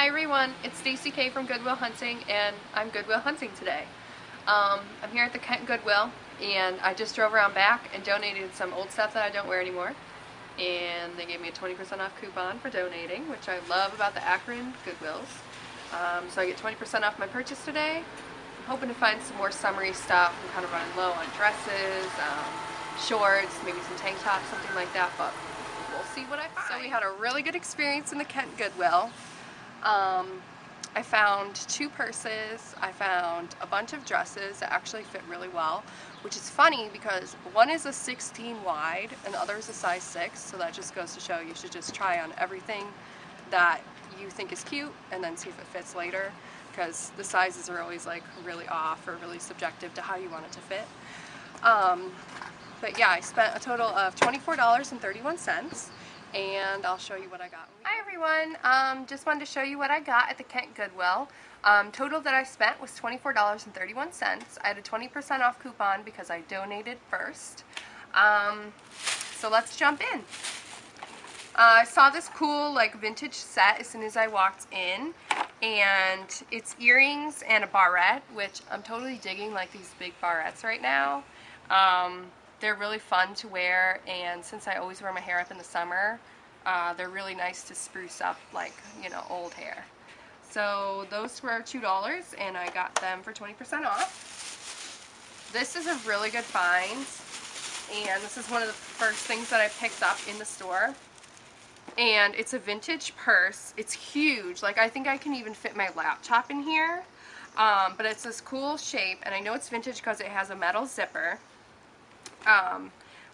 Hi everyone, it's Stacy K from Goodwill Hunting, and I'm Goodwill Hunting today. I'm here at the Kent Goodwill, and I just drove around back and donated some old stuff that I don't wear anymore. And they gave me a 20% off coupon for donating, which I love about the Akron Goodwills. So I get 20% off my purchase today. I'm hoping to find some more summery stuff. I'm kind of running low on dresses, shorts, maybe some tank tops, something like that, but we'll see what I find. So we had a really good experience in the Kent Goodwill. I found 2 purses, I found a bunch of dresses that actually fit really well, which is funny because one is a 16 wide and the other is a size 6, so that just goes to show you should just try on everything that you think is cute and then see if it fits later, because the sizes are always like really off or really subjective to how you want it to fit. But yeah, I spent a total of $24.31. and I'll show you what I got. Hi everyone, just wanted to show you what I got at the Kent Goodwill. Total that I spent was $24.31. I had a 20% off coupon because I donated first. So let's jump in. I saw this cool like vintage set as soon as I walked in, and it's earrings and a barrette, which I'm totally digging, like these big barrettes right now. They're really fun to wear, and since I always wear my hair up in the summer, they're really nice to spruce up, like, you know, old hair. So those were $2 and I got them for 20% off. This is a really good find, and this is one of the first things that I picked up in the store. And it's a vintage purse. It's huge. Like, I think I can even fit my laptop in here. But it's this cool shape, and I know it's vintage because it has a metal zipper.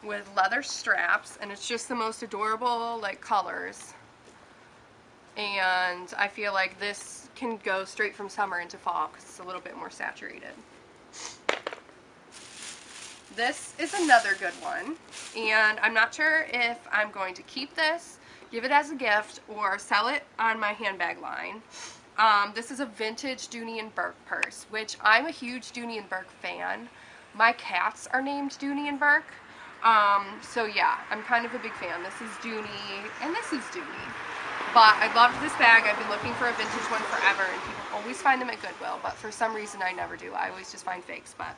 With leather straps, and it's just the most adorable like colors, and I feel like this can go straight from summer into fall because it's a little bit more saturated. This is another good one, and I'm not sure if I'm going to keep this, give it as a gift, or sell it on my handbag line. This is a vintage Dooney and Bourke purse, which I'm a huge Dooney and Bourke fan. My cats are named Dooney and Bourke. So yeah, I'm kind of a big fan. This is Dooney, and this is Dooney. But I loved this bag. I've been looking for a vintage one forever, and people always find them at Goodwill, but for some reason I never do. I always just find fakes. But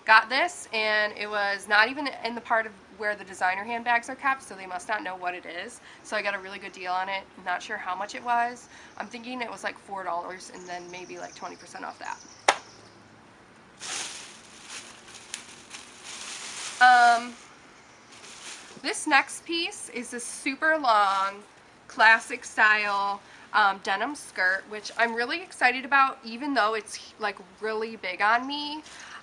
got this, and it was not even in the part of where the designer handbags are kept, so they must not know what it is. So I got a really good deal on it. I'm not sure how much it was. I'm thinking it was like $4 and then maybe like 20% off that. This next piece is a super long, classic style denim skirt, which I'm really excited about, even though it's like really big on me.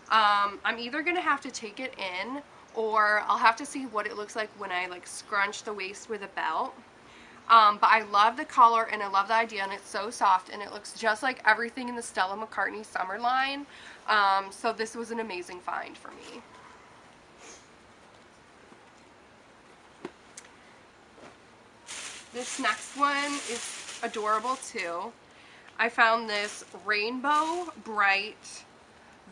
I'm either gonna have to take it in, or I'll have to see what it looks like when I like scrunch the waist with a belt. But I love the color and I love the idea, and it's so soft and it looks just like everything in the Stella McCartney summer line. So this was an amazing find for me. This next one is adorable too. I found this rainbow bright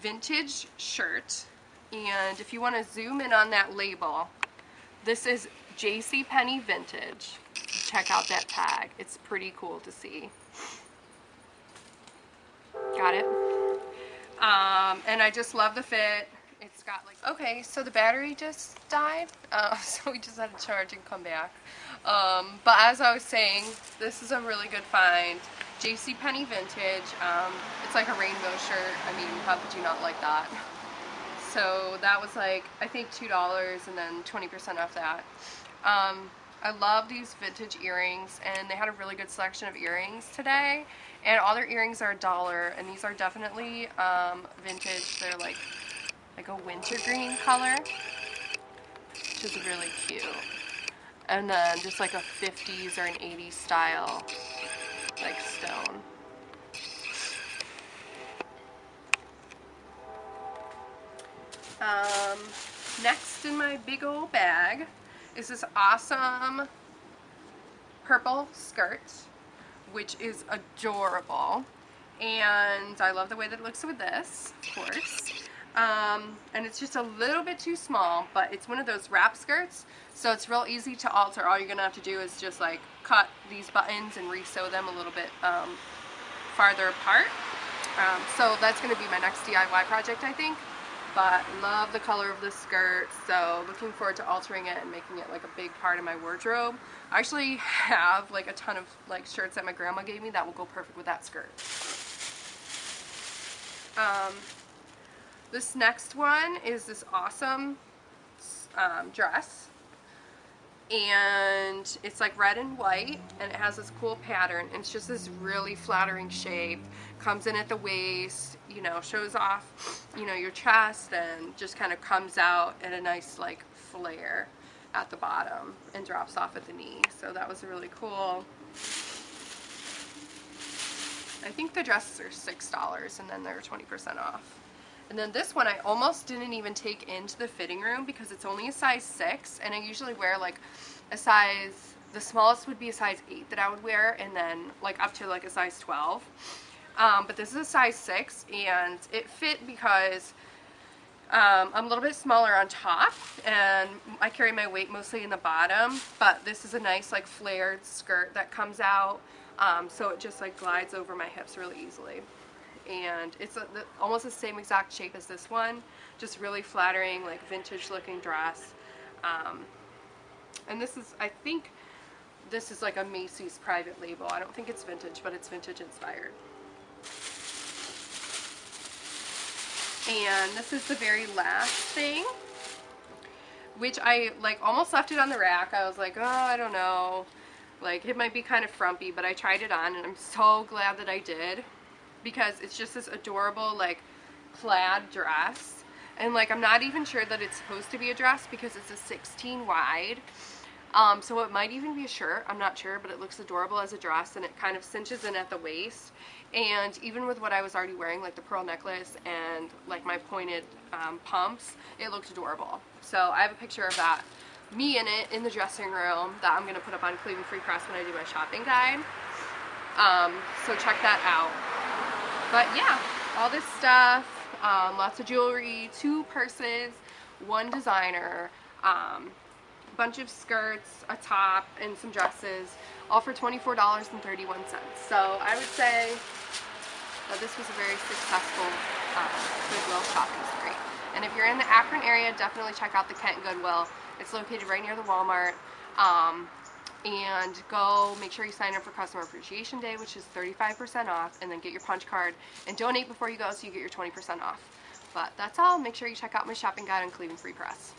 vintage shirt, and if you want to zoom in on that label, this is JCPenney vintage. Check out that tag. It's pretty cool to see. Got it? And I just love the fit. It's got like, okay, so the battery just died, so we just had to charge and come back. But as I was saying, this is a really good find. JCPenney vintage. It's like a rainbow shirt. I mean, how could you not like that? So that was like, I think $2 and then 20% off that. I love these vintage earrings, and they had a really good selection of earrings today. And all their earrings are $1, and these are definitely vintage. They're like a wintergreen color, which is really cute. And then just like a 50s or an 80s style, like stone. Next in my big old bag is this awesome purple skirt, which is adorable. And I love the way that it looks with this, of course. And it's just a little bit too small, but it's one of those wrap skirts, so it's real easy to alter. All you're gonna have to do is just like cut these buttons and re-sew them a little bit farther apart. So that's going to be my next DIY project, I think. But love the color of this skirt, so looking forward to altering it and making it like a big part of my wardrobe. I actually have like a ton of like shirts that my grandma gave me that will go perfect with that skirt. This next one is this awesome dress, and it's like red and white, and it has this cool pattern, and it's just this really flattering shape. Comes in at the waist, you know, shows off, you know, your chest, and just kind of comes out at a nice like flare at the bottom and drops off at the knee. So that was really cool. I think the dresses are $6 and then they're 20% off. And then this one I almost didn't even take into the fitting room because it's only a size 6, and I usually wear like a size, the smallest would be a size 8 that I would wear, and then like up to like a size 12. But this is a size 6, and it fit because I'm a little bit smaller on top, and I carry my weight mostly in the bottom, but this is a nice like flared skirt that comes out, so it just like glides over my hips really easily. And it's almost the same exact shape as this one, just really flattering, like vintage looking dress. And this is, I think this is like a Macy's private label. I don't think it's vintage, but it's vintage inspired. And this is the very last thing, which I like almost left it on the rack. I was like, oh, I don't know, like it might be kind of frumpy, but I tried it on and I'm so glad that I did, because it's just this adorable like plaid dress, and like I'm not even sure that it's supposed to be a dress because it's a 16 wide, so it might even be a shirt, I'm not sure, but it looks adorable as a dress, and it kind of cinches in at the waist. And even with what I was already wearing, like the pearl necklace and like my pointed pumps, it looked adorable. So I have a picture of that, me in it, in the dressing room, that I'm going to put up on Cleveland Free Press when I do my shopping guide. So check that out. But yeah, all this stuff, lots of jewelry, 2 purses, 1 designer, bunch of skirts, a top, and some dresses, all for $24.31. So I would say that this was a very successful Goodwill shopping spree. And if you're in the Akron area, definitely check out the Kent Goodwill. It's located right near the Walmart. And go make sure you sign up for Customer Appreciation Day, which is 35% off, and then get your punch card and donate before you go so you get your 20% off. But that's all. Make sure you check out my shopping guide on Cleveland Free Press.